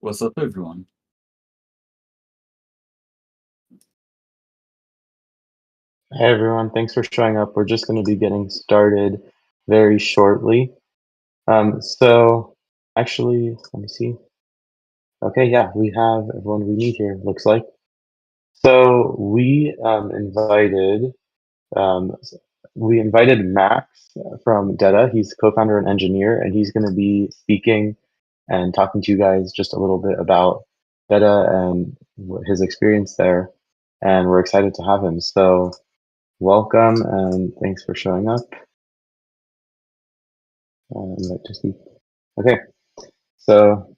What's up, everyone? Hey everyone, thanks for showing up. We're just going to be getting started very shortly. So actually, let me see. Okay, yeah, we have everyone we need here, looks like. So um, we invited Max from Deta. He's co-founder and engineer, and he's going to be speaking and talking to you guys just a little bit about Deta and his experience there. And we're excited to have him. So welcome and thanks for showing up. Invite to speak. Okay, so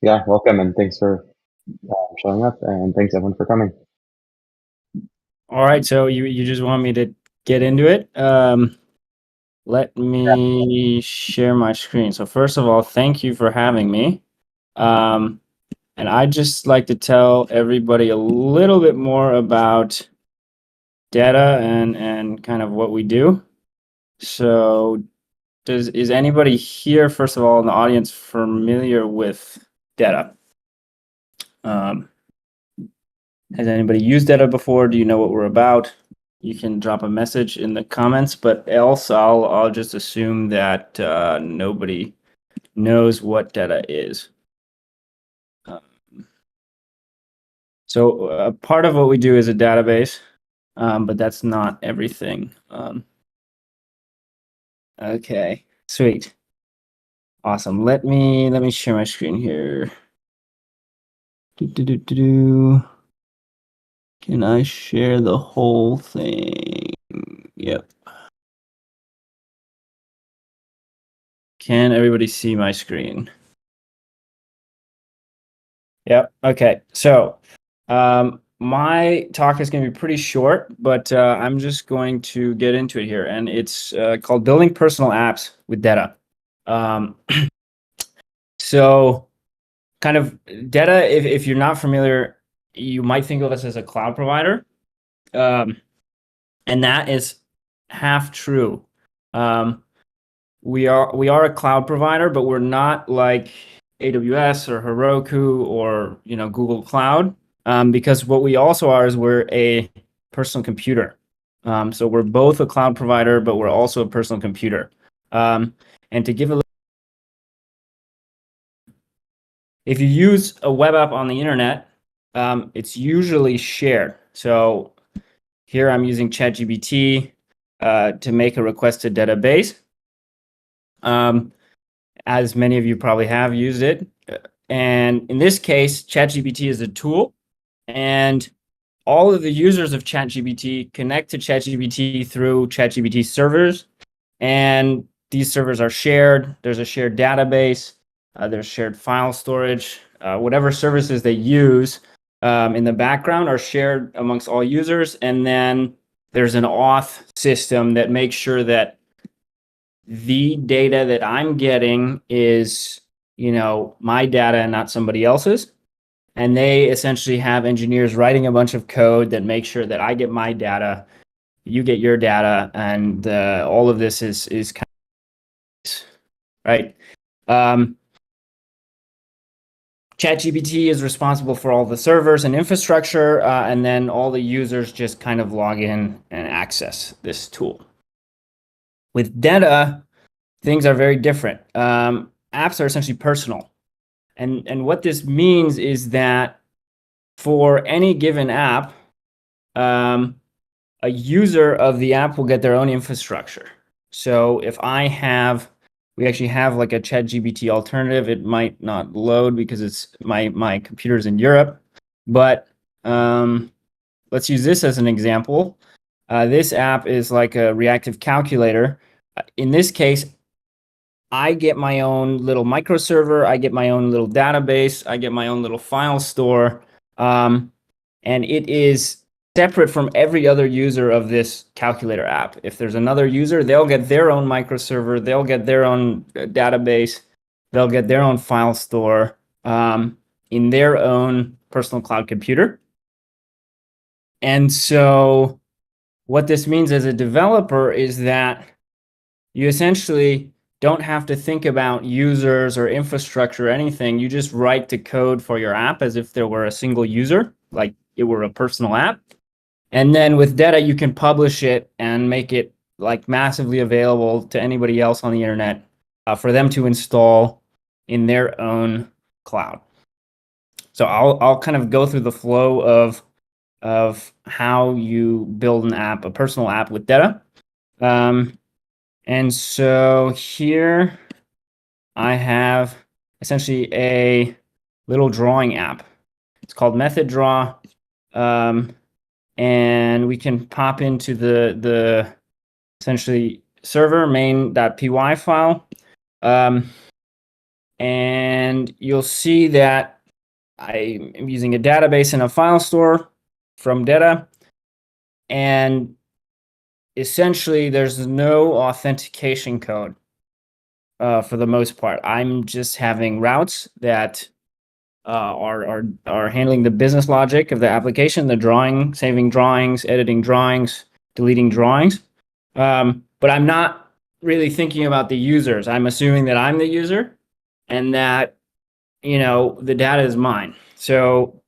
yeah, welcome and thanks for showing up, and thanks everyone for coming. All right, so you just want me to get into it. Let me share my screen. So first of all, thank you for having me. And I'd just like to tell everybody a little bit more about Deta and kind of what we do. So is anybody here, first of all, in the audience familiar with Deta? Has anybody used Deta before? Do you know what we're about? You can drop a message in the comments, but else I'll just assume that nobody knows what Deta is. So part of what we do is a database, but that's not everything. Okay, sweet, awesome. Let me share my screen here. Can I share the whole thing? Yep. Can everybody see my screen? Yep. Okay. So my talk is going to be pretty short, but I'm just going to get into it here. And it's called Building Personal Apps with Deta. So kind of Deta, if you're not familiar, you might think of us as a cloud provider. And that is half true. We are a cloud provider, but we're not like AWS or Heroku or Google Cloud, because what we also are is we're a personal computer. So we're both a cloud provider, but we're also a personal computer. And to give a little, if you use a web app on the internet, it's usually shared. So here I'm using ChatGPT to make a request to database. As many of you probably have used it. And in this case, ChatGPT is a tool, and all of the users of ChatGPT connect to ChatGPT through ChatGPT servers, and these servers are shared. There's a shared database, there's shared file storage, whatever services they use in the background are shared amongst all users, and then there's an auth system that makes sure that the data that I'm getting is, my data and not somebody else's. And they essentially have engineers writing a bunch of code that make sure that I get my data, you get your data, and all of this is kind of right. ChatGPT is responsible for all the servers and infrastructure, and then all the users just kind of log in and access this tool. With Deta, things are very different. Apps are essentially personal. And what this means is that for any given app, a user of the app will get their own infrastructure. So if we actually have like a ChatGPT alternative. It might not load because it's my computer's in Europe, but let's use this as an example. This app is like a reactive calculator. In this case, I get my own little microserver, I get my own little database, I get my own little file store, and it is separate from every other user of this calculator app. If there's another user, they'll get their own microserver, they'll get their own database, they'll get their own file store in their own personal cloud computer. And so what this means as a developer is that you essentially don't have to think about users or infrastructure or anything. You just write the code for your app as if there were a single user, like it were a personal app. And then with Deta, you can publish it and make it like massively available to anybody else on the internet for them to install in their own cloud. So I'll kind of go through the flow of how you build an app, a personal app with Deta. And so here I have essentially a little drawing app. It's called Method Draw. And we can pop into the essentially server main.py file. And you'll see that I am using a database and a file store from Deta. And essentially, there's no authentication code for the most part. I'm just having routes that are handling the business logic of the application, the drawing, saving drawings, editing drawings, deleting drawings. But I'm not really thinking about the users. I'm assuming that I'm the user and that, the data is mine. So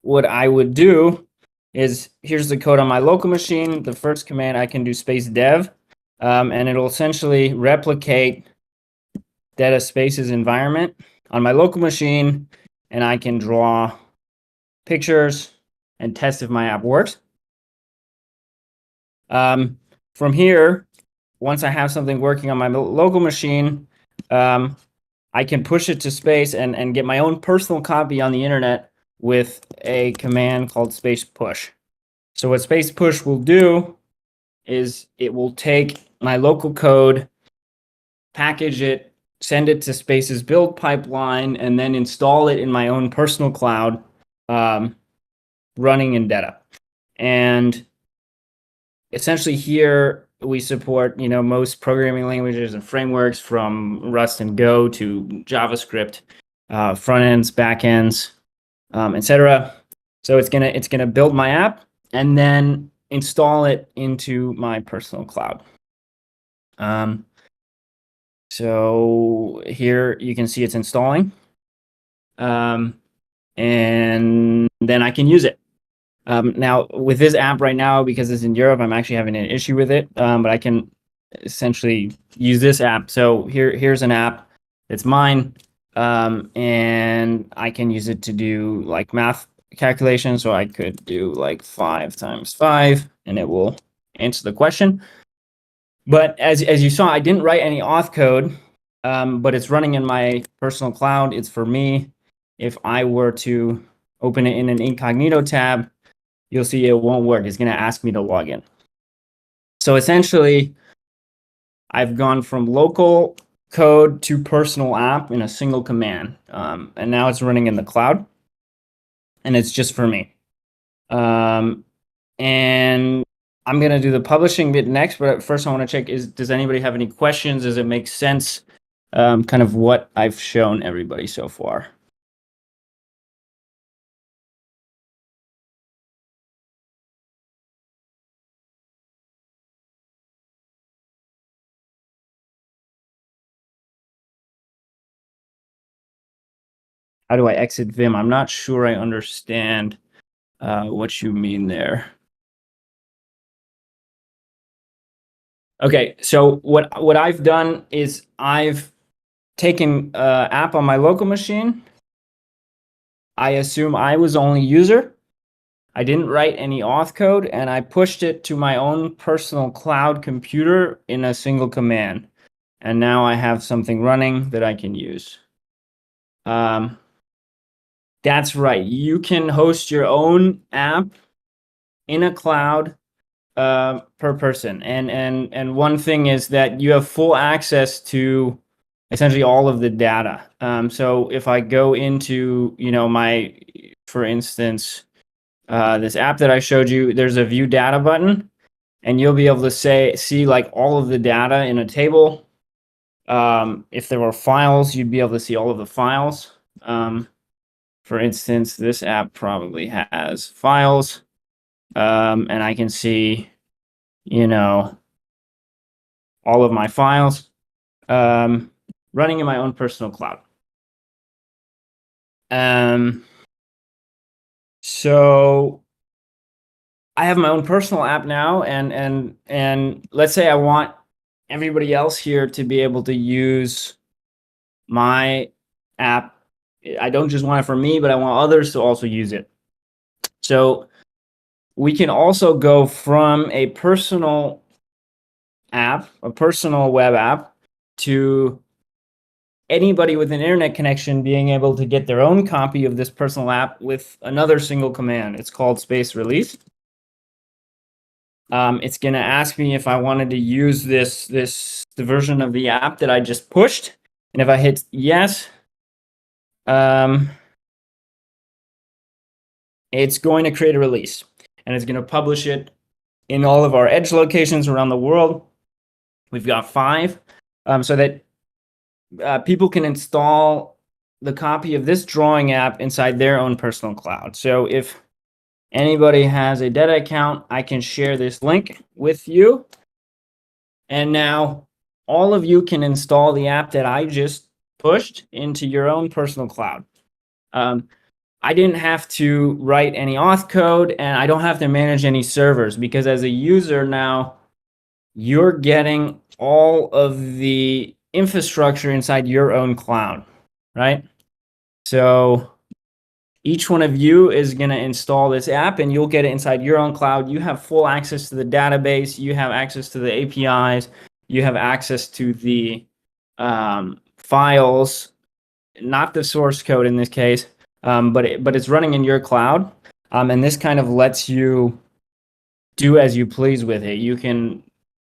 what I would do is, here's the code on my local machine. The first command, I can do space dev, and it'll essentially replicate Deta Space's environment on my local machine, and I can draw pictures and test if my app works. From here, once I have something working on my local machine, I can push it to space and get my own personal copy on the internet with a command called space push. So what space push will do is it will take my local code, package it, send it to Space's build pipeline, and then install it in my own personal cloud, running in Deta. And essentially here we support, most programming languages and frameworks from Rust and Go to JavaScript, front ends, back ends, etc. So it's gonna build my app and then install it into my personal cloud. So here you can see it's installing, and then I can use it. Now with this app right now, because it's in Europe, I'm actually having an issue with it, but I can essentially use this app. So here's an app that's mine, and I can use it to do like math calculations. So I could do like 5 times 5, and it will answer the question. But as you saw, I didn't write any auth code, but it's running in my personal cloud. It's for me. If I were to open it in an incognito tab, you'll see it won't work. It's going to ask me to log in. So essentially, I've gone from local code to personal app in a single command. And now it's running in the cloud. And it's just for me. And I'm going to do the publishing bit next. But first, I want to check, does anybody have any questions? Does it make sense, kind of what I've shown everybody so far? How do I exit Vim? I'm not sure I understand what you mean there. Okay, so what I've done is I've taken app on my local machine. I assume I was only user. I didn't write any auth code, and I pushed it to my own personal cloud computer in a single command. And now I have something running that I can use. That's right. You can host your own app in a cloud per person. And one thing is that you have full access to essentially all of the data. So if I go into, my, for instance, this app that I showed you, there's a view data button, and you'll be able to see like all of the data in a table. If there were files, you'd be able to see all of the files. For instance, this app probably has files, and I can see, all of my files. running in my own personal cloud. So I have my own personal app now, and let's say I want everybody else here to be able to use my app. I don't just want it for me, but I want others to also use it. So we can also go from a personal app, a personal web app, to anybody with an internet connection being able to get their own copy of this personal app with another single command. It's called space release. It's going to ask me if I wanted to use the version of the app that I just pushed. And if I hit yes, it's going to create a release. And it's going to publish it in all of our edge locations around the world. We've got 5, so that people can install the copy of this drawing app inside their own personal cloud. So if anybody has a Deta account, I can share this link with you. And now all of you can install the app that I just pushed into your own personal cloud. I didn't have to write any auth code, and I don't have to manage any servers, because as a user now, you're getting all of the infrastructure inside your own cloud, right? So each one of you is going to install this app, and you'll get it inside your own cloud. You have full access to the database. You have access to the APIs. You have access to the files, not the source code in this case, but it's running in your cloud. And this kind of lets you do as you please with it. You can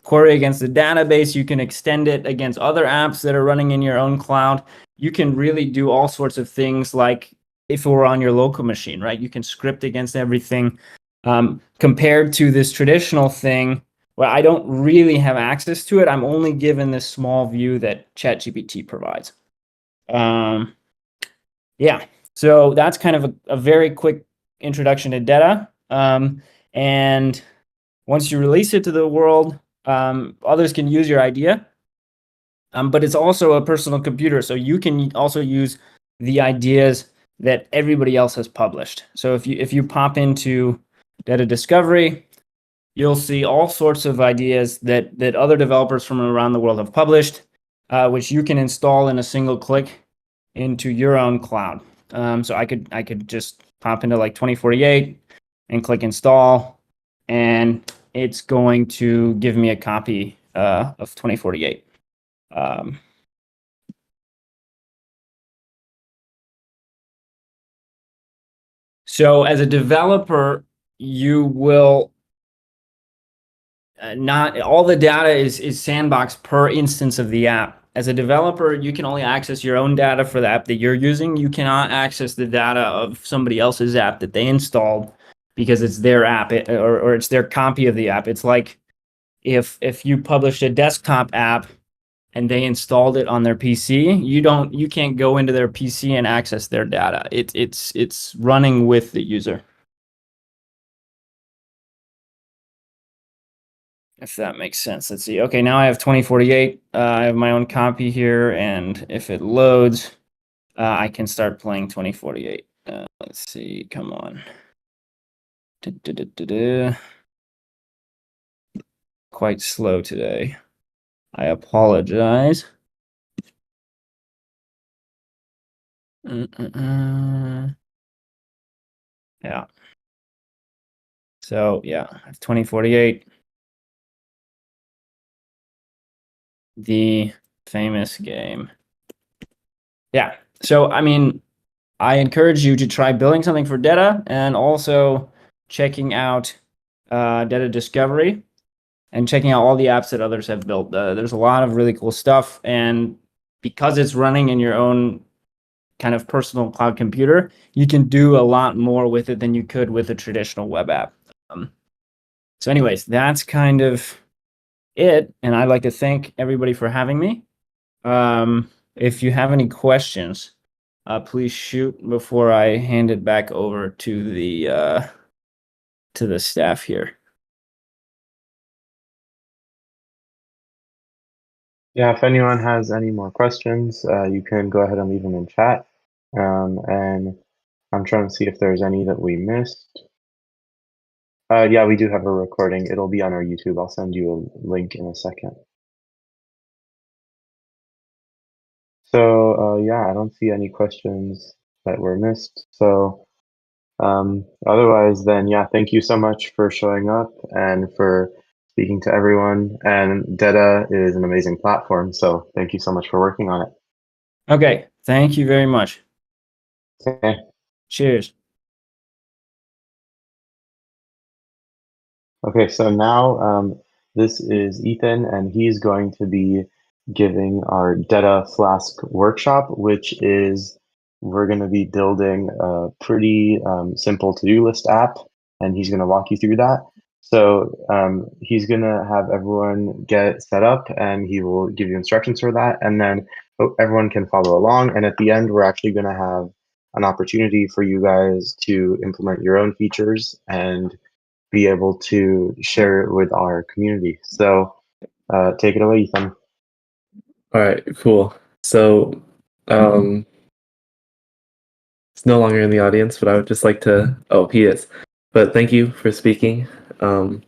query against the database. You can extend it against other apps that are running in your own cloud. You can really do all sorts of things, like if it were on your local machine, right? You can script against everything, compared to this traditional thing where I don't really have access to it. I'm only given this small view that ChatGPT provides. Yeah, so that's kind of a very quick introduction to Deta. And once you release it to the world, others can use your idea. But it's also a personal computer, so you can also use the ideas that everybody else has published. So if you pop into Deta Discovery, you'll see all sorts of ideas that other developers from around the world have published, which you can install in a single click into your own cloud. So I could just pop into like 2048 and click install, and it's going to give me a copy of 2048. So as a developer, you will not all the data is sandboxed per instance of the app. As a developer, you can only access your own data for the app that you're using. You cannot access the data of somebody else's app that they installed, because it's their app, or it's their copy of the app. It's like if you published a desktop app and they installed it on their PC, you can't go into their PC and access their data. It's running with the user. If that makes sense. Let's see. Okay, now I have 2048. I have my own copy here, and if it loads, I can start playing 2048. Let's see. Come on. Quite slow today. I apologize. Yeah. So yeah, 2048. The famous game. Yeah. So I mean, I encourage you to try building something for Deta, and also checking out Deta Discovery, and checking out all the apps that others have built. There's a lot of really cool stuff, and because it's running in your own kind of personal cloud computer, you can do a lot more with it than you could with a traditional web app. So anyways, that's kind of it, and I'd like to thank everybody for having me. If you have any questions, please shoot before I hand it back over to the staff here. Yeah, if anyone has any more questions, you can go ahead and leave them in chat. And I'm trying to see if there's any that we missed. Yeah, we do have a recording. It'll be on our YouTube. I'll send you a link in a second. So yeah, I don't see any questions that were missed. So otherwise, then yeah, thank you so much for showing up and for speaking to everyone. And Deta is an amazing platform, so thank you so much for working on it. Okay, thank you very much. Okay. Cheers. Okay, so now this is Ethan, and he's going to be giving our Deta Flask workshop, which is we're going to be building a pretty simple to-do list app, and he's going to walk you through that. So he's going to have everyone get set up, and he will give you instructions for that, and then everyone can follow along. And at the end, we're actually going to have an opportunity for you guys to implement your own features and be able to share it with our community. So take it away, Ethan. All right, cool. So, it's no longer in the audience, but I would just like to. Oh, he is. But thank you for speaking. And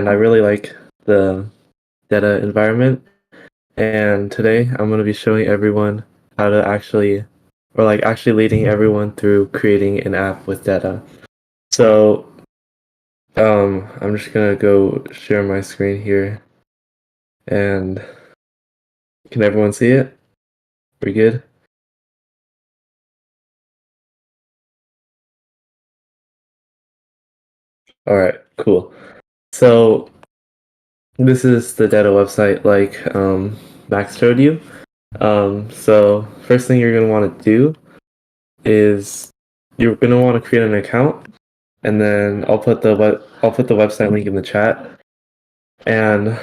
I really like the Deta environment. And today I'm going to be showing everyone how to actually, or like actually leading everyone through creating an app with Deta. So, I'm just gonna go share my screen here. And can everyone see it? We good? All right, cool. So this is the Deta website, like Max showed you. So first thing you're gonna want to do is you're gonna want to create an account, and then I'll put the website link in the chat, and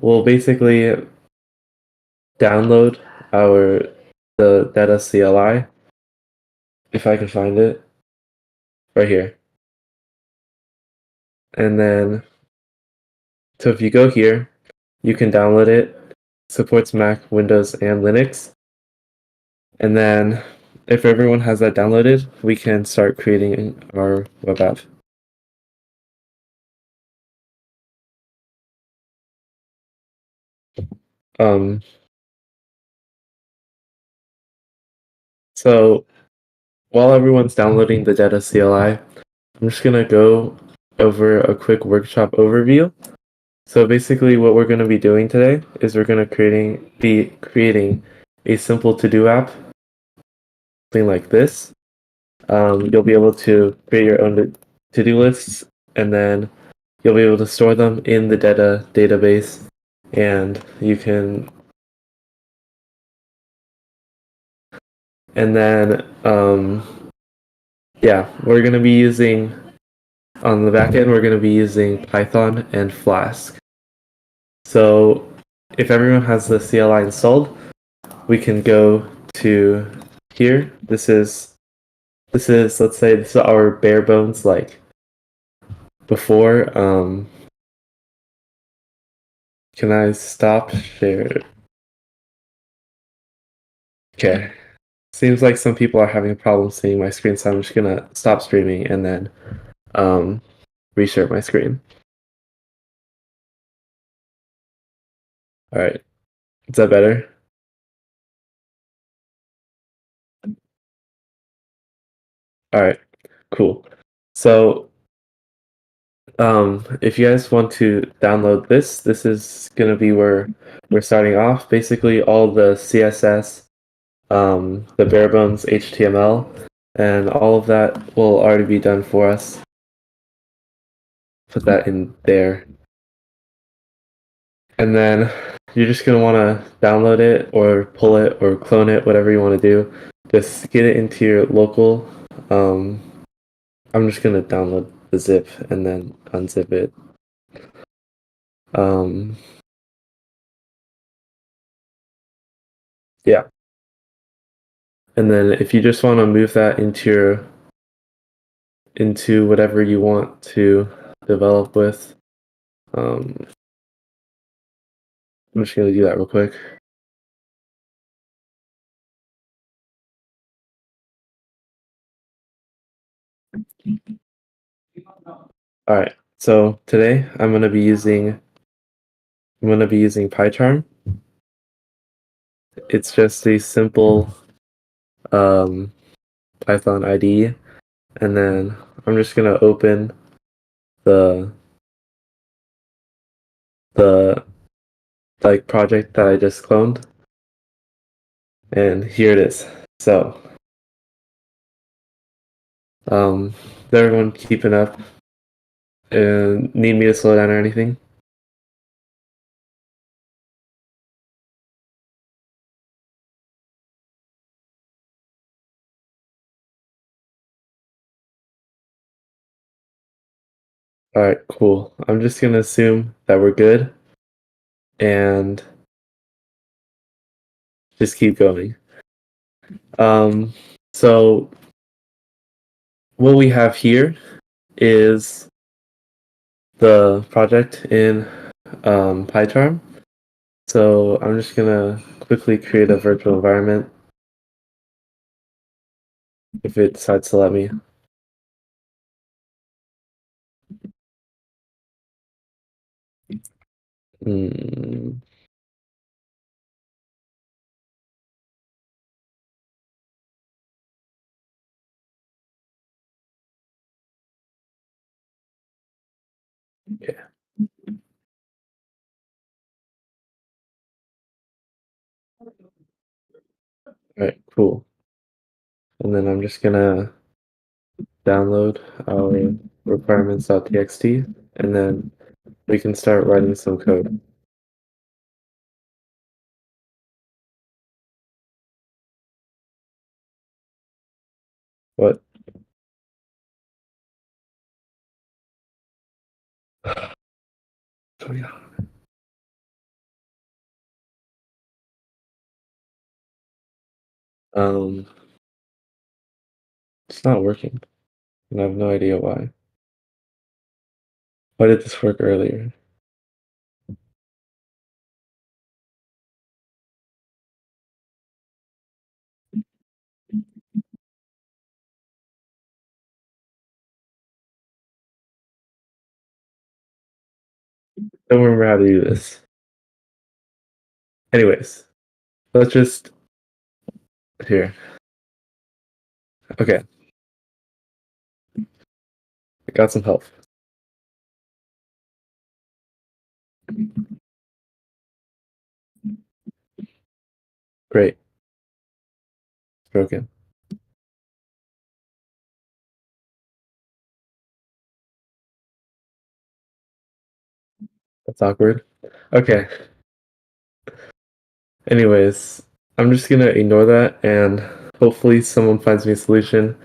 we'll basically download the Deta CLI, if I can find it, right here. And then, so if you go here, you can download it. Supports Mac, Windows, and Linux. And then, if everyone has that downloaded, we can start creating our web app. So while everyone's downloading the Deta CLI, I'm just gonna go over a quick workshop overview. So basically what we're gonna be doing today is we're gonna be creating a simple to-do app, something like this. You'll be able to create your own to-do lists, and then you'll be able to store them in the Deta database, and you can. And then, yeah, we're gonna be using on the back end. We're gonna be using Python and Flask. So if everyone has the CLI installed, we can go to here. This is let's say this is our bare bones like before. Can I stop share? Okay. Seems like some people are having a problem seeing my screen, so I'm just gonna stop streaming and then reshare my screen. All right. Is that better? All right. Cool. So if you guys want to download this is gonna be where we're starting off. Basically, all the CSS, the bare bones HTML, and all of that will already be done for us. Put that in there. And then you're just going to want to download it or pull it or clone it, whatever you want to do. Just get it into your local. I'm just going to download the zip and then unzip it. Yeah. And then if you just want to move that into whatever you want to develop with, I'm just going to do that real quick. All right. So today I'm going to be using PyCharm. It's just a simple Python IDE, and then I'm just going to open the like project that I just cloned, and here it is. So is everyone keeping up and need me to slow down or anything? All right, cool. I'm just gonna assume that we're good and just keep going. So what we have here is the project in PyCharm. So I'm just gonna quickly create a virtual environment if it decides to let me. Mm, yeah. All right, cool. And then I'm just gonna download our requirements.txt, and then we can start writing some code. What? Oh, yeah. It's not working, and I have no idea why. Why did this work earlier? Don't remember how to do this. Anyways, let's just here. Okay, I got some help. Great. It's broken. That's awkward. Okay. Anyways, I'm just gonna ignore that, and hopefully someone finds me a solution.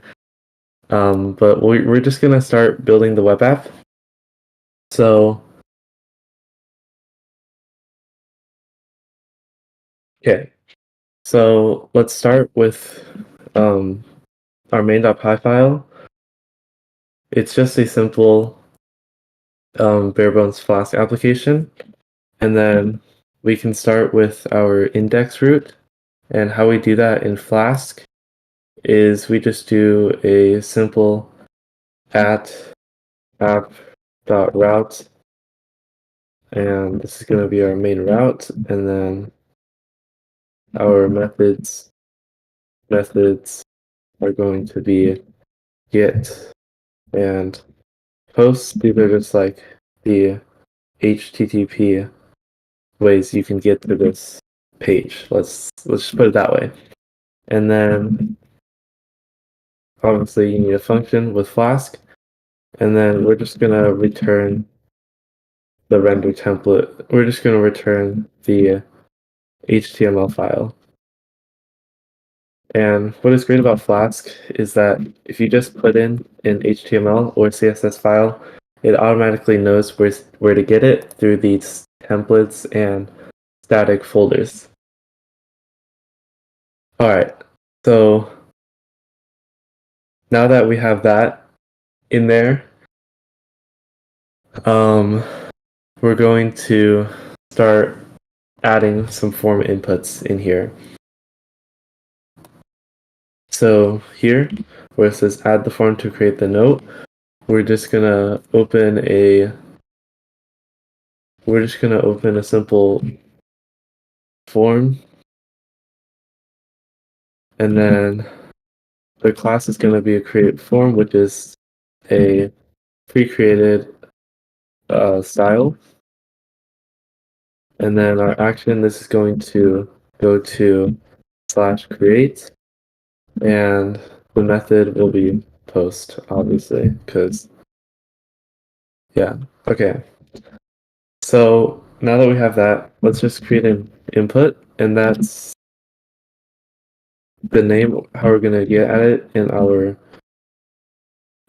But we're just gonna start building the web app. So, okay. So let's start with our main.py file. It's just a simple bare bones Flask application. And then we can start with our index root. And how we do that in Flask is we just do a simple at app.route. And this is going to be our main route. And then our methods are going to be get and post. These are just like the HTTP ways you can get to this page. Let's just put it that way. And then obviously you need a function with Flask, and then we're just gonna return the render template. We're just gonna return the HTML file. And what is great about Flask is that if you just put in an HTML or CSS file, it automatically knows where to get it through these templates and static folders. All right, so now that we have that in there, we're going to start adding some form inputs in here. So here, where it says add the form to create the note, we're just gonna open a simple form, and then the class is going to be a create form, which is a pre-created style. And then our action, this is going to go to /create, and the method will be post, obviously, because yeah. Okay. So now that we have that, let's just create an input, and that's the name, how we're going to get at it in our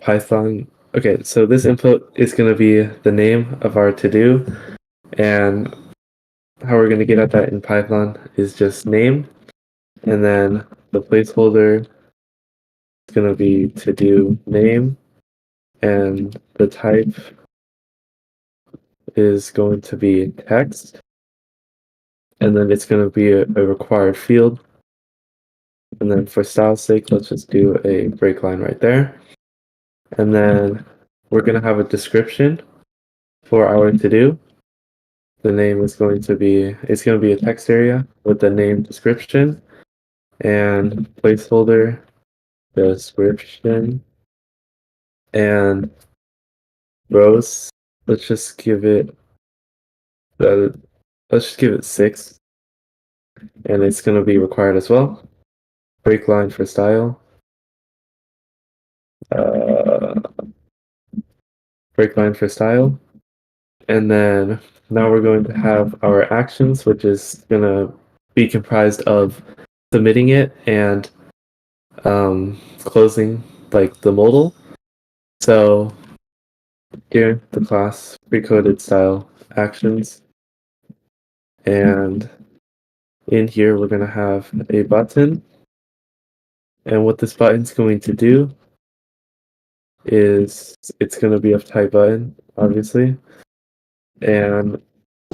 Python. Okay, so this input is going to be the name of our to-do, and how we're going to get at that in Python is just name, and then the placeholder is going to be to-do name, and the type is going to be text, and then it's going to be a required field. And then for style's sake, let's just do a break line right there. And then we're going to have a description for our to-do. The name is going to be, it's going to be a text area with the name description and placeholder description and rows. Let's just give it, let's just give it 6, and it's going to be required as well. Break line for style. Break line for style. And then now we're going to have our actions, which is going to be comprised of submitting it and closing like the modal. So here, the class pre-coded style actions, and in here we're going to have a button, and what this button's going to do is it's going to be a type button, obviously, and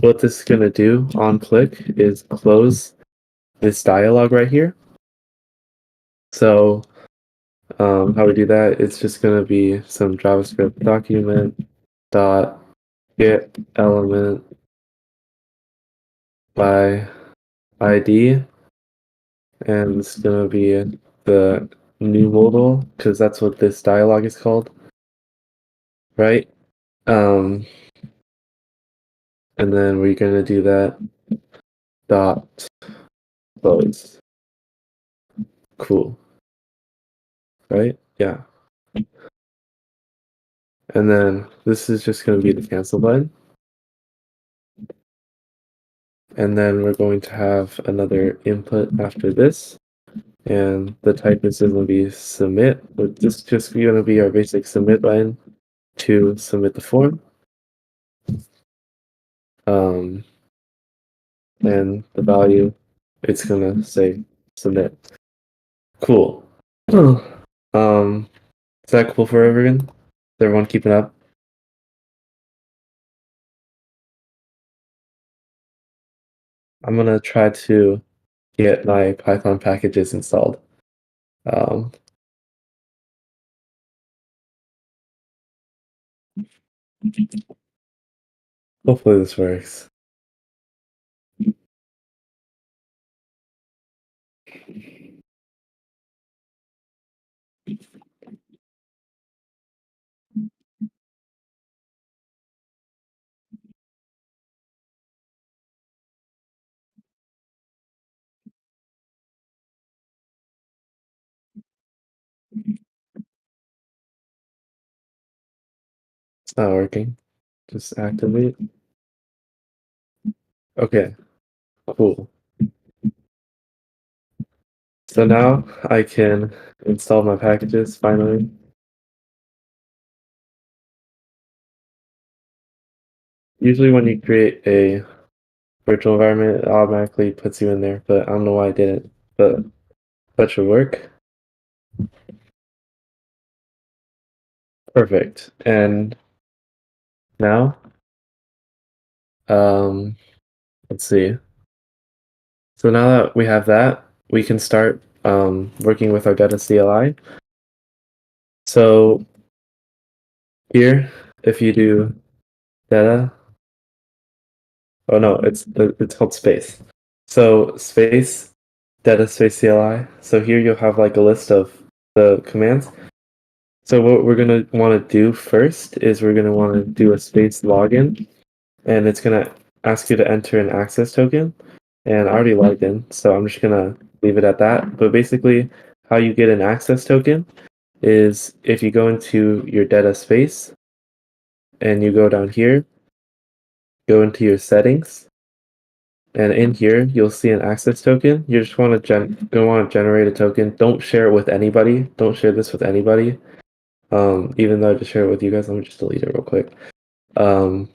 what this is going to do on click is close this dialog right here. So how we do that, it's just going to be some JavaScript document dot get element by ID, and it's going to be the new modal, because that's what this dialog is called, right? And then we're going to do that dot close. Cool, right? Yeah. And then this is just going to be the cancel button. And then we're going to have another input after this. And the type is going to be submit. But this is just going to be our basic submit button to submit the form. And the value, it's going to say submit. Cool. Is that cool for everyone? Is everyone keeping up? I'm going to try to get my Python packages installed. Hopefully this works. It's not working. Just activate. Okay, cool. So now I can install my packages finally. Usually when you create a virtual environment, it automatically puts you in there, but I don't know why it didn't. But that should work. Perfect. And now, let's see. So now that we have that, we can start working with our Deta CLI. So here, if you do Deta, oh no, it's called space. So space, Deta space CLI. So here you'll have like a list of the commands. So what we're gonna want to do first is we're gonna want to do a space login, and it's gonna ask you to enter an access token. And I already logged in, so I'm just gonna leave it at that. But basically, how you get an access token is if you go into your Deta space and you go down here, go into your settings, and in here you'll see an access token. You just want to generate a token. Don't share it with anybody. Don't share this with anybody. Even though I just share it with you guys, let me just delete it real quick. But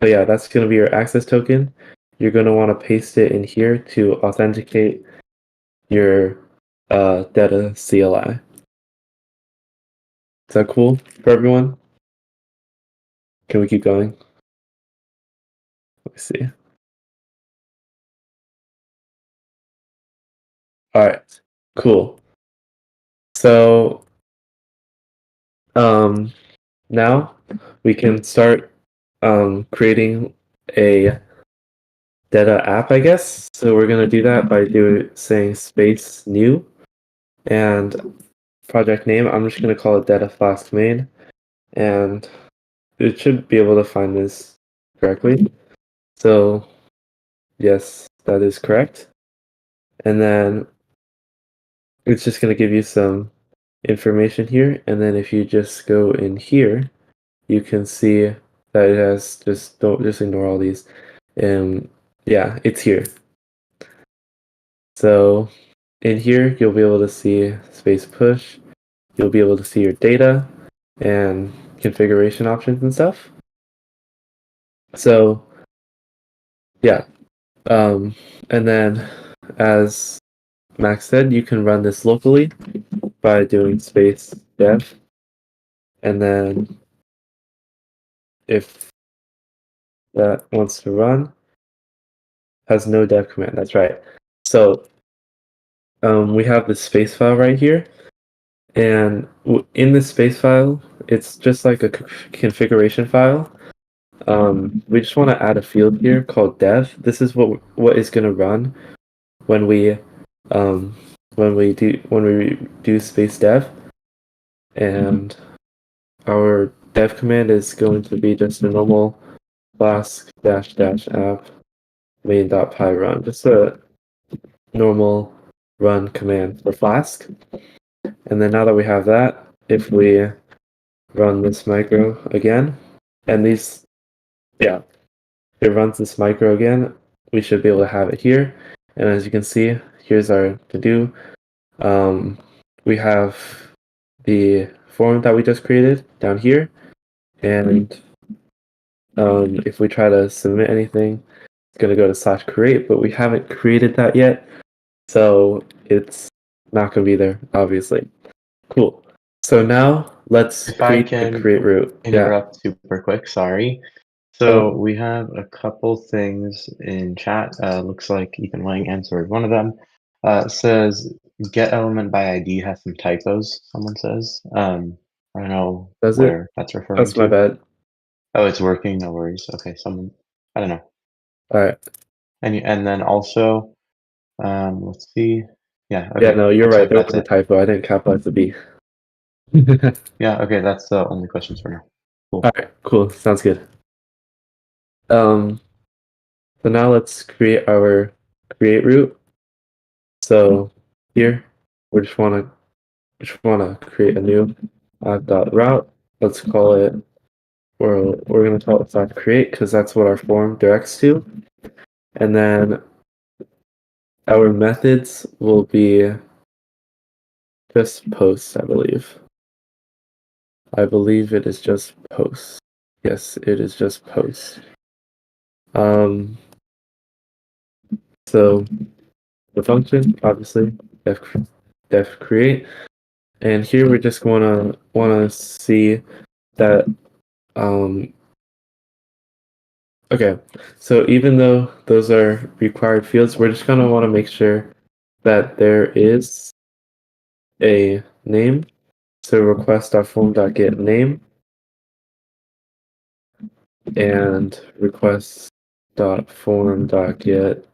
yeah, that's gonna be your access token. You're gonna want to paste it in here to authenticate your Deta CLI. Is that cool for everyone? Can we keep going? Let me see. All right, cool. So now we can start creating a Deta app, I guess. So we're gonna do that by saying space new and project name. I'm just gonna call it Deta Flask main, and it should be able to find this correctly. So yes, that is correct. And then it's just going to give you some information here. And then if you just go in here, you can see that it has don't ignore all these. Yeah, it's here. So in here, you'll be able to see space push. You'll be able to see your data and configuration options and stuff. So yeah, and then as Max said, you can run this locally by doing space dev, and then if that wants to run, has no dev command. That's right. So we have the space file right here, and in this space file, it's just like a configuration file. We just want to add a field here called dev. This is what is going to run when we do space dev, and our dev command is going to be just a normal flask --app main.py run, just a normal run command for Flask. And then now that we have that, if we run this micro again, and it runs this micro again, we should be able to have it here. And as you can see, here's our to-do. We have the form that we just created down here. And if we try to submit anything, it's going to go to /create, but we haven't created that yet. So it's not going to be there, obviously. Cool. So now let's If I create the can create route. interrupt super quick, sorry. So we have a couple things in chat. Looks like Ethan Wang answered one of them. Says get element by ID has some typos, someone says. I don't know Does it? where that's referring That's my to. bad. Oh, it's working, no worries. Okay, I don't know. All right. And then also, let's see. Yeah, Yeah, okay. no, you're Looks right. like There that's was a it. typo. I didn't capitalize the B. Yeah, okay, that's the only questions for now. All right, cool. Sounds good. So now let's create our create route. So here we just want to create a new route. Let's call it. We're going to call it /create because that's what our form directs to. And then our methods will be just posts, I believe. I believe it is just posts. Yes, it is just posts. So the function, obviously, def create, and here we're just wanna see that Okay, so even though those are required fields, we're just gonna want to make sure that there is a name. So request.form.get name and request.form.get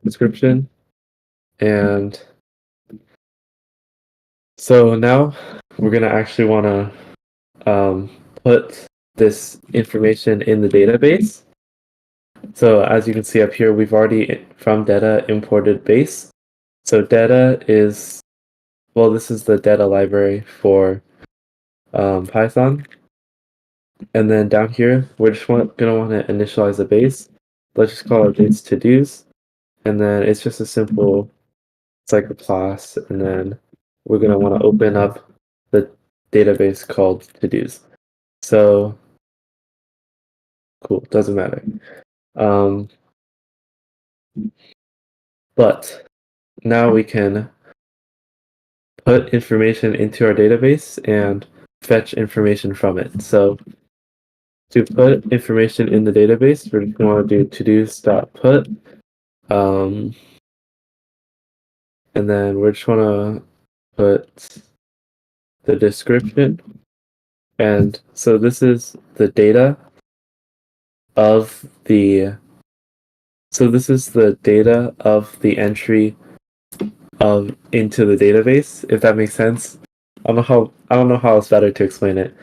description. And so now we're gonna actually want to put this information in the database. So as you can see up here, we've already from Deta imported base. So Deta is, well, this is the Deta library for Python. And then down here, we're just gonna want to initialize the base. Let's just call it base to dos. And then it's just a simple, it's like a class. And then we're gonna want to open up the database called to dos. So cool, doesn't matter. But now we can put information into our database and fetch information from it. So to put information in the database, we're just going to do todos.put, and then we're just going to put the description. And so this is the data of the, so this is the data of the entry of into the database, if that makes sense. I don't know how else better to explain it.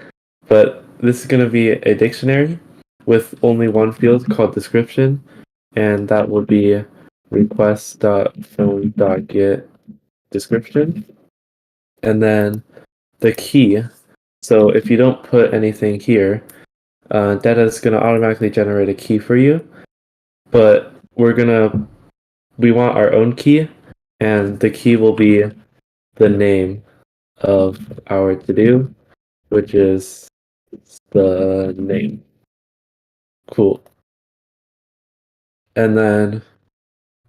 But this is going to be a dictionary with only one field called description, and that would be request.phone.get description. And then the key. So if you don't put anything here, Deta is going to automatically generate a key for you. But we want our own key, and the key will be the name of our to-do, which is the name. Cool. And then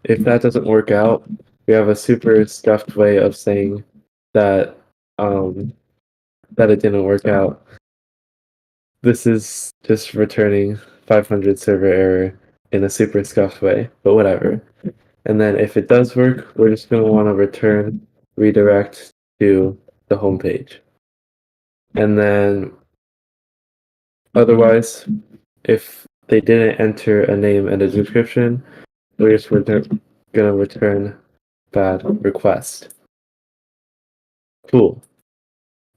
if that doesn't work out, we have a super stuffed way of saying that that it didn't work out. This is just returning 500 server error in a super scuffed way, but whatever. And then if it does work, we're just going to want to return redirect to the home page. And then otherwise, if they didn't enter a name and a description, we're just going to return bad request. Cool.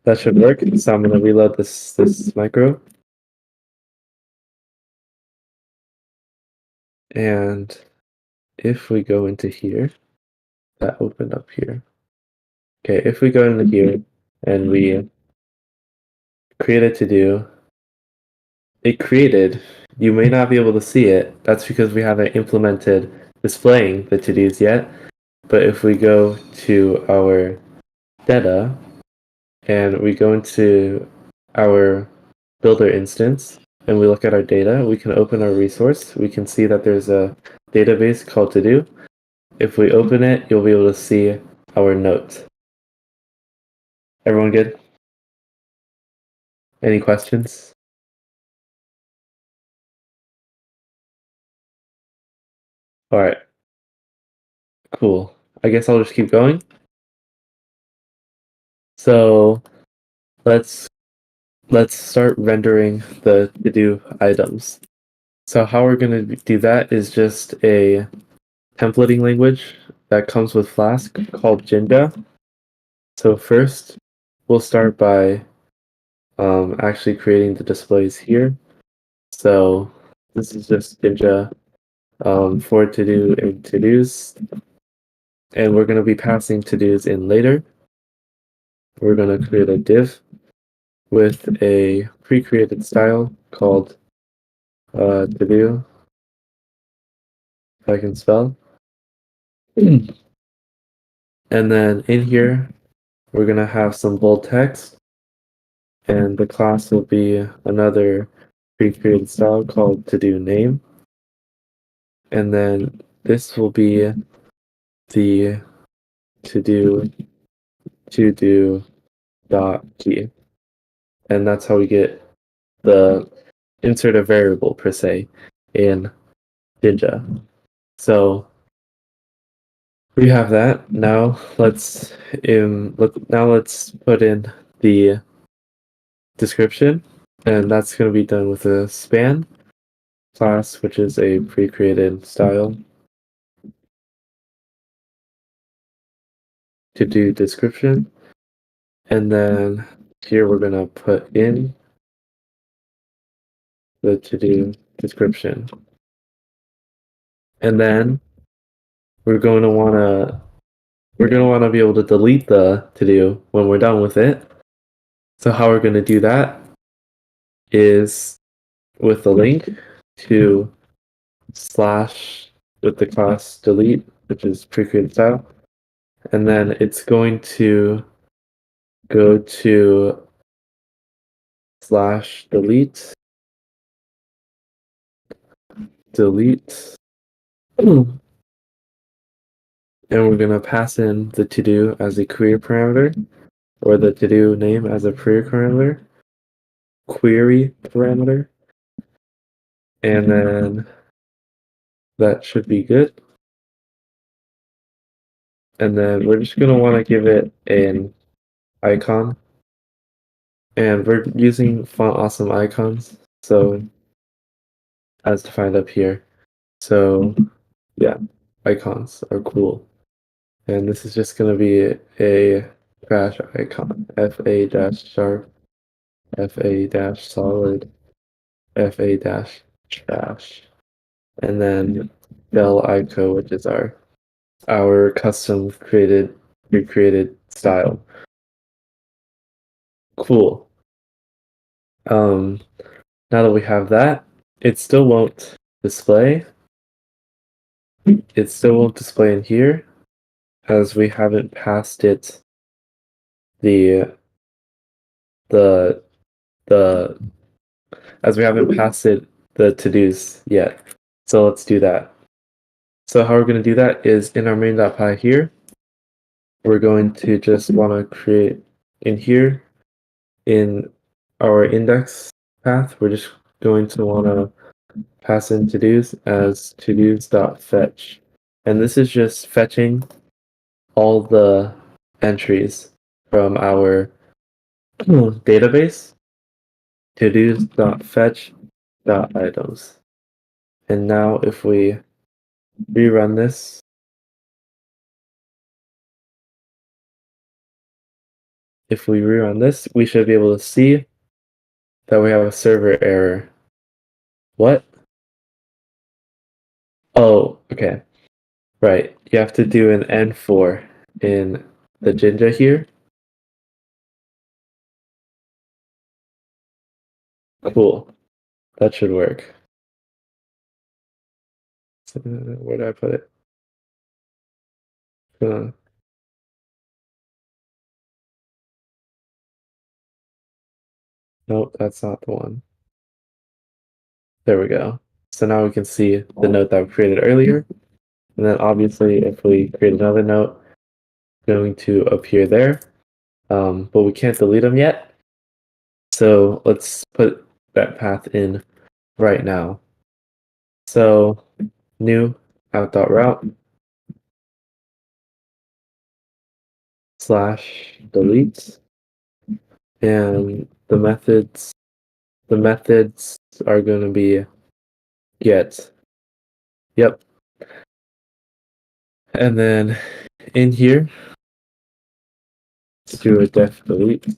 That should work. So I'm going to reload this micro. And if we go into here, that opened up here. Okay, if we go into here and we create a to-do, it created. You may not be able to see it. That's because we haven't implemented displaying the to-dos yet. But if we go to our data and we go into our builder instance and we look at our data, we can open our resource. We can see that there's a database called to do. If we open it, you'll be able to see our notes. Everyone good? Any questions? All right. Cool. I guess I'll just keep going. So let's start rendering the to-do items. So how we're going to do that is just a templating language that comes with Flask called Jinja. So first, we'll start by actually creating the displays here. So this is just Jinja for to-do and to-dos. And we're going to be passing to-dos in later. We're going to create a div with a pre-created style called to-do, if I can spell. And then in here, we're going to have some bold text. And the class will be another pre-created style called to-do name. And then this will be the to-do dot key. And that's how we get the insert a variable per se in Jinja. So we have that. Now let's put in the description, and that's going to be done with a span class, which is a pre-created style to do description. And then here we're going to put in the to-do description. And then we're going to want to be able to delete the to-do when we're done with it. So how we're going to do that is with the link to slash with the class delete, which is pre-created style. And then it's going to go to slash delete, and we're going to pass in the to-do as a query parameter, or the to-do name as a query parameter, and then that should be good. And then we're just going to want to give it an icon, and we're using font awesome icons, so as defined up here. So yeah, icons are cool. And this is just going to be a trash icon, fa-sharp, fa-solid, fa-trash, and then del ico, which is our custom recreated style. Cool. Now that we have that, it still won't display. It still won't display in here, as we haven't passed it the as we haven't passed it the to-dos yet. So let's do that. So how we're going to do that is in our main.py here, we're going to just want to create in here, in our index path, we're just going to want to pass in to-dos as to-dos.fetch. And this is just fetching all the entries from our database, to-dos.fetch.items. And now if we rerun this, we should be able to see that we have a server error. What? Oh, okay. Right. You have to do an N4 in the Jinja here. Cool. That should work. So, where did I put it? Nope, that's not the one. There we go. So now we can see the note that we created earlier. And then obviously if we create another note, it's going to appear there. But we can't delete them yet. So let's put that path in right now. So new out.route / delete, and the methods are going to be get. Yep. And then in here, let's do a def delete,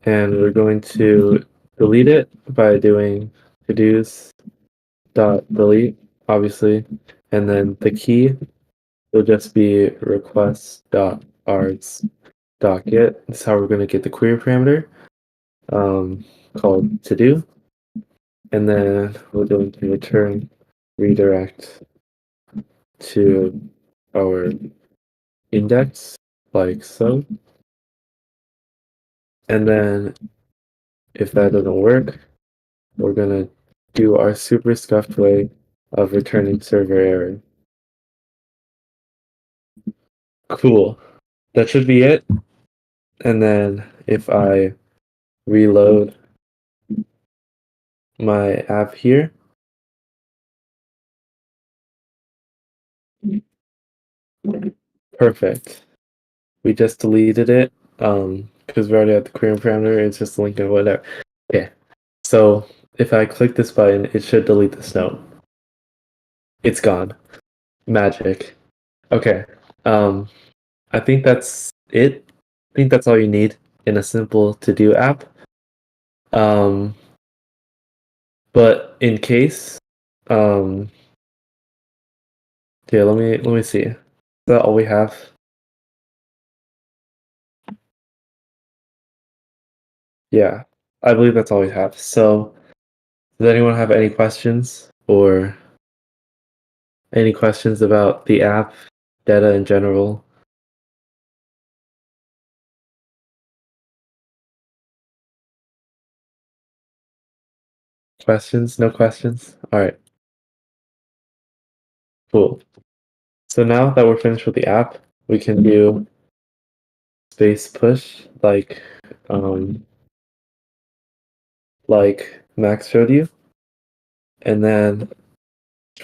and we're going to delete it by doing to-dos dot delete, obviously, and then the key will just be request dot args dot get. This is how we're going to get the query parameter called to do, and then we're going to return redirect to our index like so. And then if that doesn't work, we're going to do our super scuffed way of returning server error. Cool. That should be it. And then if I reload my app here. Perfect. We just deleted it because we already had the query parameter. It's just a link and whatever. Okay. So if I click this button, it should delete this note. It's gone. Magic. Okay. I think that's it. I think that's all you need in a simple to-do app. But in case, yeah, let me see. Is that all we have? Yeah, I believe that's all we have. So, does anyone have any questions or any questions about the app, Deta in general? Questions? No questions? All right, cool. So now that we're finished with the app, we can do space push like Max showed you, and then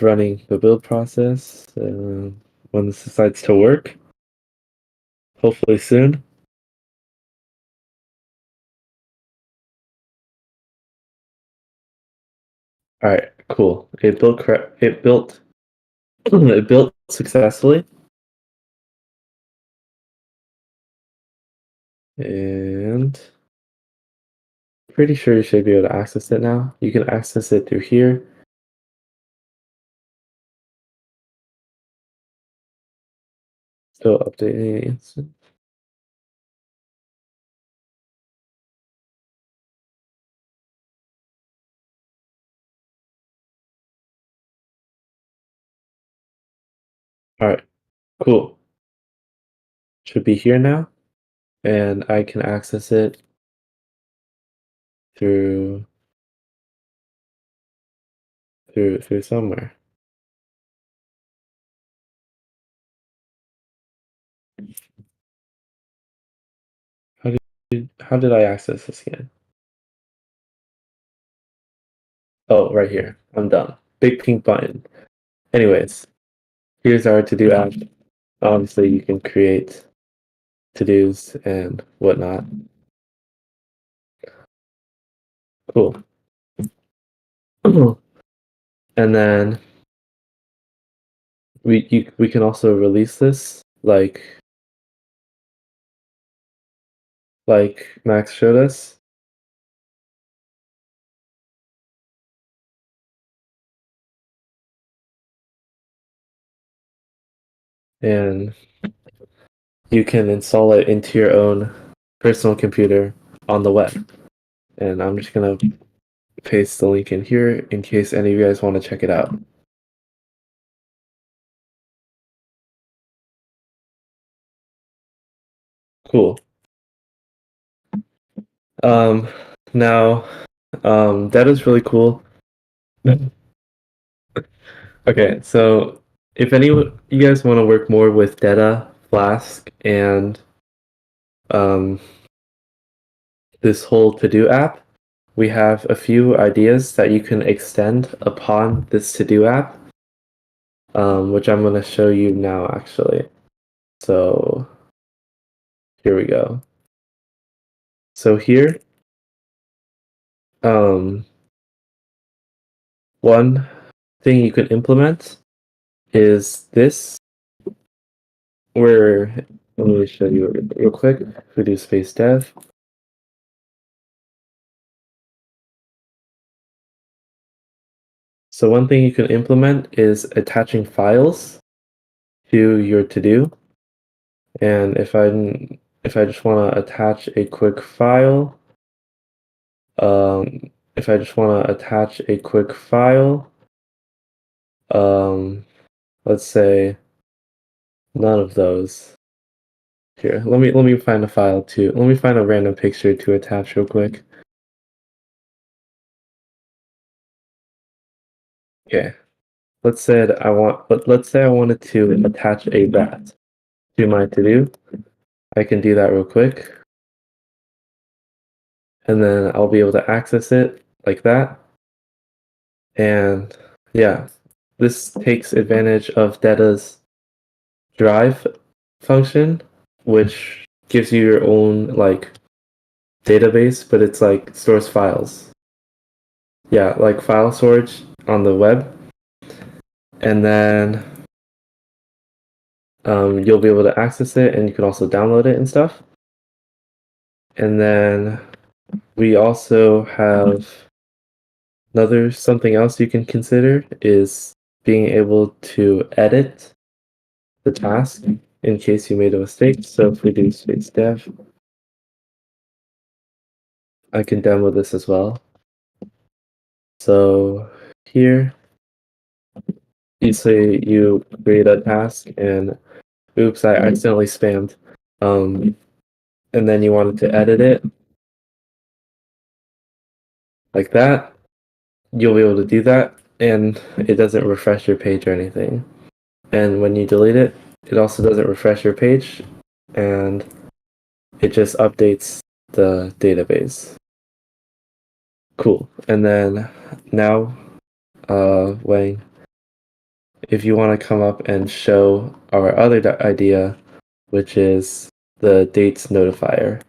running the build process when this decides to work, hopefully soon. All right, cool. It built it built it built successfully, and pretty sure you should be able to access it now. You can access it through here. Still updating. All right, cool. Should be here now, and I can access it through through somewhere. How did I access this again? Oh, right here. I'm done. Big pink button. Anyways, here's our to-do app. Obviously, you can create to-dos and whatnot. Cool. And then we can also release this like Max showed us. And you can install it into your own personal computer on the web. And I'm just gonna paste the link in here in case any of you guys want to check it out. Cool. Now, that is really cool. Okay, so if any you guys want to work more with Deta, Flask, and this whole to-do app, we have a few ideas that you can extend upon this to-do app, which I'm going to show you now, actually. So here we go. So here, one thing you can implement is this, where, let me show you real quick. If we do space dev, so one thing you can implement is attaching files to your to-do. And if I just want to attach a quick file, if I just want to attach a quick file, let's say none of those. Here, let me find a file too. Let me find a random picture to attach real quick. Okay. Let's say let's say I wanted to attach a bat to my to-do. I can do that real quick. And then I'll be able to access it like that. And yeah, this takes advantage of Deta's drive function, which gives you your own like database, but it's like stores files. Yeah, like file storage on the web. And then you'll be able to access it, and you can also download it and stuff. And then we also have something else you can consider is being able to edit the task in case you made a mistake. So if we do space dev, I can demo this as well. So here, you say you create a task and oops, I accidentally spammed. And then you wanted to edit it like that. You'll be able to do that, and it doesn't refresh your page or anything. And when you delete it, it also doesn't refresh your page, and it just updates the database. Cool. And then now, Wang, if you want to come up and show our other idea, which is the dates notifier.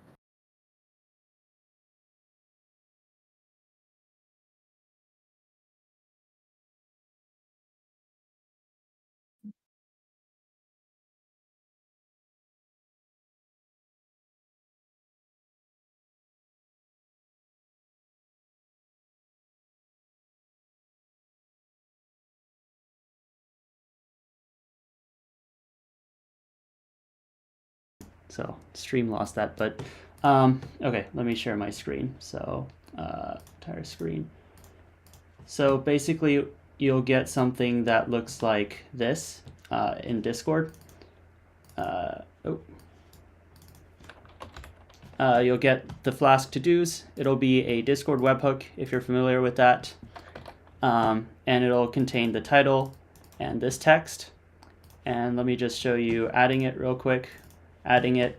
So stream lost that, but okay, let me share my screen. So entire screen. So basically you'll get something that looks like this in Discord. You'll get the Flask to-dos. It'll be a Discord webhook if you're familiar with that. And it'll contain the title and this text. And let me just show you adding it real quick. Adding it,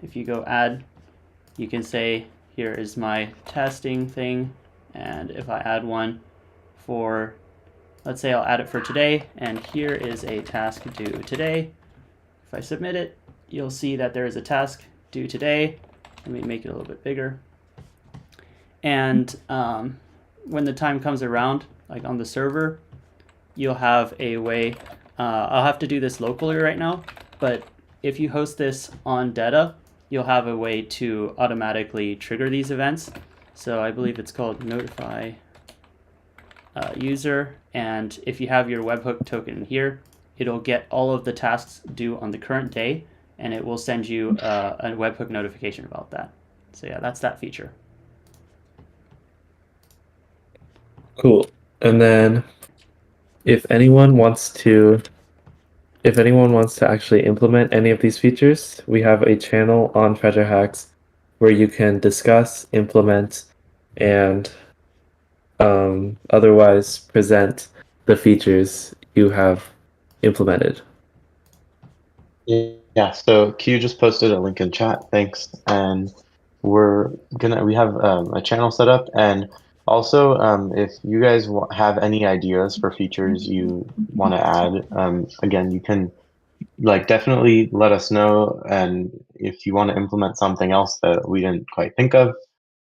if you go add, you can say, here is my testing thing. And if I add one for, let's say I'll add it for today, and here is a task due today. If I submit it, you'll see that there is a task due today. Let me make it a little bit bigger. And when the time comes around, like on the server, you'll have a way, I'll have to do this locally right now, but if you host this on Deta, you'll have a way to automatically trigger these events. So I believe it's called notify user. And if you have your webhook token here, it'll get all of the tasks due on the current day, and it will send you a webhook notification about that. So yeah, that's that feature. Cool. And then if anyone wants to actually implement any of these features, we have a channel on Treasure Hacks where you can discuss, implement, and otherwise present the features you have implemented. Yeah, so Q just posted a link in chat. Thanks. And we have a channel set up, and also if you guys have any ideas for features you want to add, again, you can definitely let us know. And if you want to implement something else that we didn't quite think of,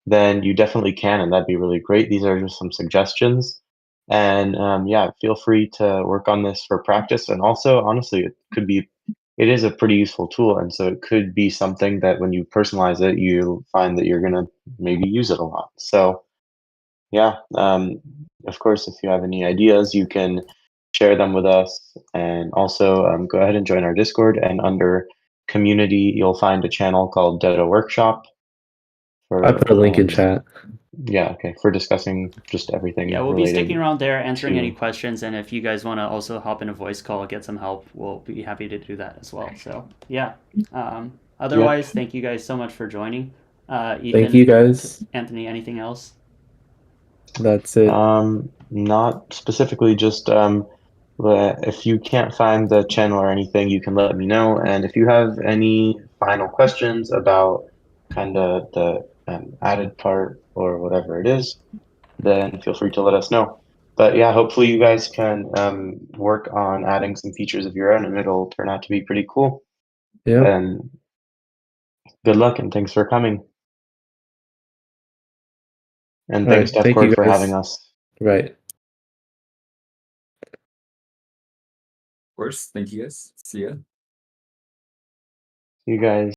then you definitely can, and that'd be really great. These are just some suggestions. And yeah, feel free to work on this for practice. And also, honestly, it is a pretty useful tool. And so it could be something that when you personalize it, you find that you're going to maybe use it a lot. So yeah, of course, if you have any ideas, you can share them with us. And also go ahead and join our Discord. And under community, you'll find a channel called Deta Workshop. I put a link in chat. Yeah, okay, for discussing just everything. Yeah, we'll be related sticking around there, answering to- any questions, and if you guys want to also hop in a voice call, get some help, we'll be happy to do that as well. So yeah, otherwise, thank you guys so much for joining. Ethan, Thank you guys. Anthony, anything else? That's it. Not specifically, just if you can't find the channel or anything, you can let me know. And if you have any final questions about kind of the added part or whatever it is, then feel free to let us know. But yeah, hopefully you guys can work on adding some features of your own, and it'll turn out to be pretty cool. Yep. And good luck, and thanks for coming. And All thanks, right. Thank you, DevCord, for guys. having us. Right. Of course. Thank you guys. See ya. You guys.